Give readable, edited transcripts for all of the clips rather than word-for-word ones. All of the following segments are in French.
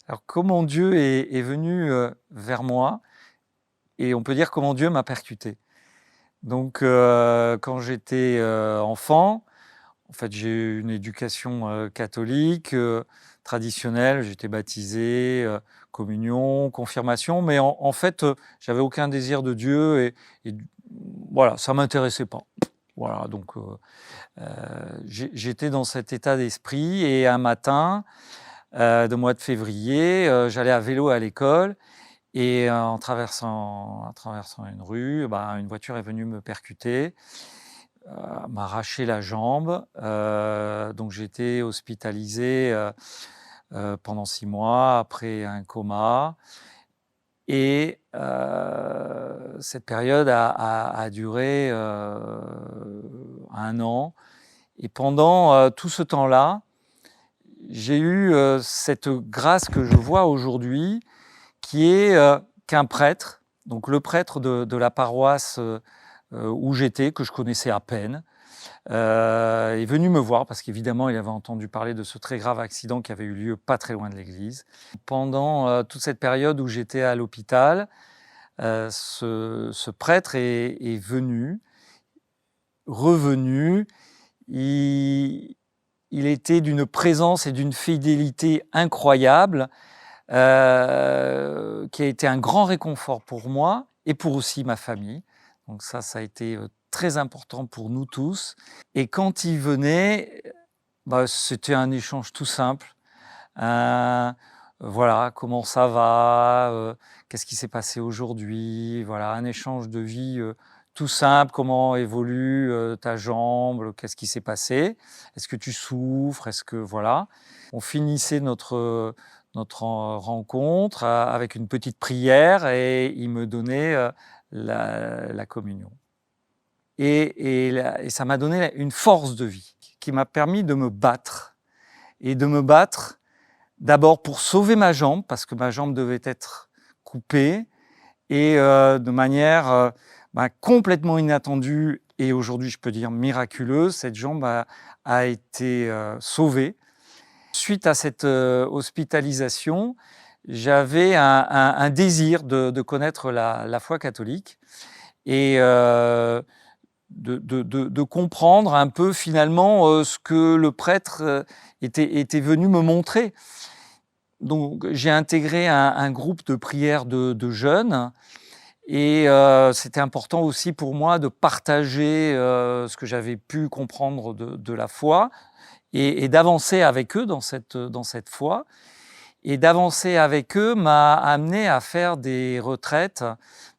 Alors, comment Dieu est venu vers moi, et on peut dire comment Dieu m'a percuté. Donc, quand j'étais enfant, en fait, j'ai eu une éducation catholique, traditionnelle. J'étais baptisé, communion, confirmation, mais en fait, j'avais aucun désir de Dieu et voilà, ça m'intéressait pas. Voilà, donc j'étais dans cet état d'esprit et un matin de mois de février, j'allais à vélo à l'école et en traversant une rue, une voiture est venue me percuter, m'arracher la jambe. Donc j'ai été hospitalisé pendant 6 mois après un coma. Et cette période a duré 1 an. Et pendant tout ce temps-là, j'ai eu cette grâce que je vois aujourd'hui, qui est qu'un prêtre, donc le prêtre de la paroisse où j'étais, que je connaissais à peine, est venu me voir parce qu'évidemment, il avait entendu parler de ce très grave accident qui avait eu lieu pas très loin de l'église. Pendant toute cette période où j'étais à l'hôpital, ce prêtre est venu, revenu. Il était d'une présence et d'une fidélité incroyable, qui a été un grand réconfort pour moi et pour aussi ma famille. Donc ça a été très important pour nous tous. Et quand il venait, c'était un échange tout simple. Voilà, comment ça va, qu'est-ce qui s'est passé aujourd'hui, voilà, un échange de vie tout simple. Comment évolue ta jambe, qu'est-ce qui s'est passé, est-ce que tu souffres, est-ce que voilà. On finissait notre rencontre avec une petite prière et il me donnait la communion. Et ça m'a donné une force de vie qui m'a permis de me battre. Et de me battre d'abord pour sauver ma jambe, parce que ma jambe devait être coupée, et de manière complètement inattendue, et aujourd'hui je peux dire miraculeuse, cette jambe a été sauvée. Suite à cette hospitalisation, j'avais un désir de connaître la foi catholique et de comprendre un peu finalement ce que le prêtre était venu me montrer. Donc j'ai intégré un groupe de prière de jeunes et c'était important aussi pour moi de partager ce que j'avais pu comprendre de la foi et d'avancer avec eux dans cette foi. Et d'avancer avec eux m'a amené à faire des retraites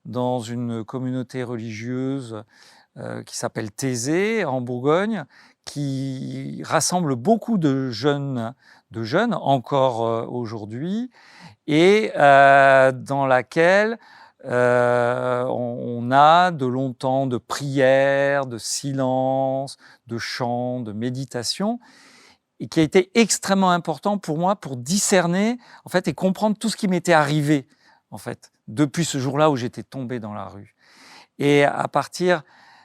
dans une communauté religieuse qui s'appelle Thésée, en Bourgogne, qui rassemble beaucoup de jeunes encore aujourd'hui, et dans laquelle on a de longs temps de prière, de silence, de chant, de méditation, et qui a été extrêmement important pour moi pour discerner en fait et comprendre tout ce qui m'était arrivé en fait depuis ce jour-là où j'étais tombé dans la rue. Et à partir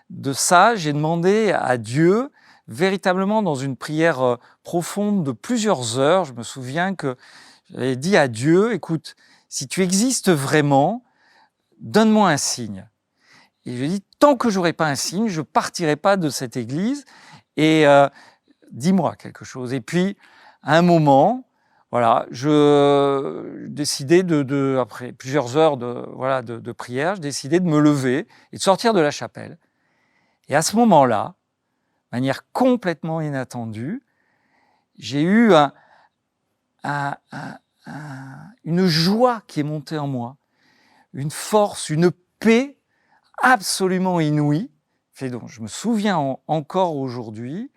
de ça, j'ai demandé à Dieu, véritablement dans une prière profonde de plusieurs heures. Je me souviens que j'avais dit à Dieu, écoute, si tu existes vraiment, donne-moi un signe. Et je lui ai dit, tant que j'aurai pas un signe, je partirai pas de cette église, et dis-moi quelque chose. Et puis, à un moment, voilà, je décidais après plusieurs heures de prière, je décidais de me lever et de sortir de la chapelle. Et à ce moment-là, de manière complètement inattendue, j'ai eu une joie qui est montée en moi, une force, une paix absolument inouïe, dont je me souviens encore aujourd'hui,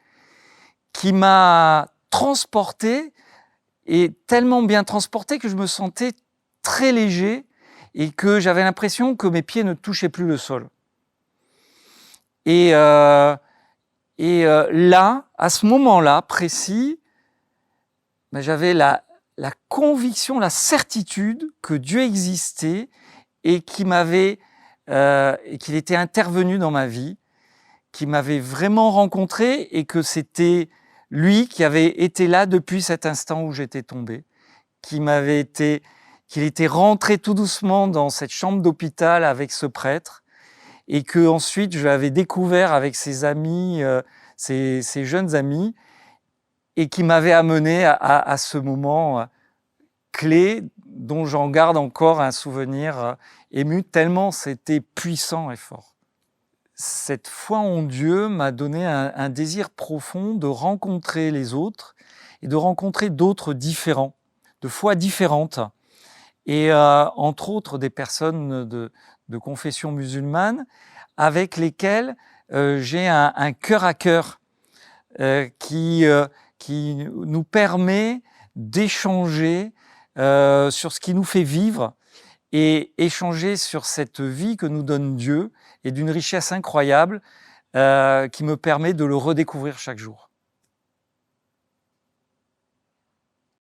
qui m'a transporté, et tellement bien transporté que je me sentais très léger et que j'avais l'impression que mes pieds ne touchaient plus le sol. Et là, à ce moment-là précis, j'avais la conviction, la certitude que Dieu existait et qu'il était intervenu dans ma vie, qui m'avait vraiment rencontré, et que c'était lui qui avait été là depuis cet instant où j'étais tombé, qu'il était rentré tout doucement dans cette chambre d'hôpital avec ce prêtre, et que ensuite je l'avais découvert avec ses amis, ses jeunes amis, et qui m'avait amené à ce moment clé dont j'en garde encore un souvenir ému, tellement c'était puissant et fort. Cette foi en Dieu m'a donné un désir profond de rencontrer les autres et de rencontrer d'autres différents, de foi différentes, et entre autres des personnes de confession musulmane avec lesquelles j'ai un cœur à cœur qui nous permet d'échanger sur ce qui nous fait vivre et échanger sur cette vie que nous donne Dieu et d'une richesse incroyable qui me permet de le redécouvrir chaque jour.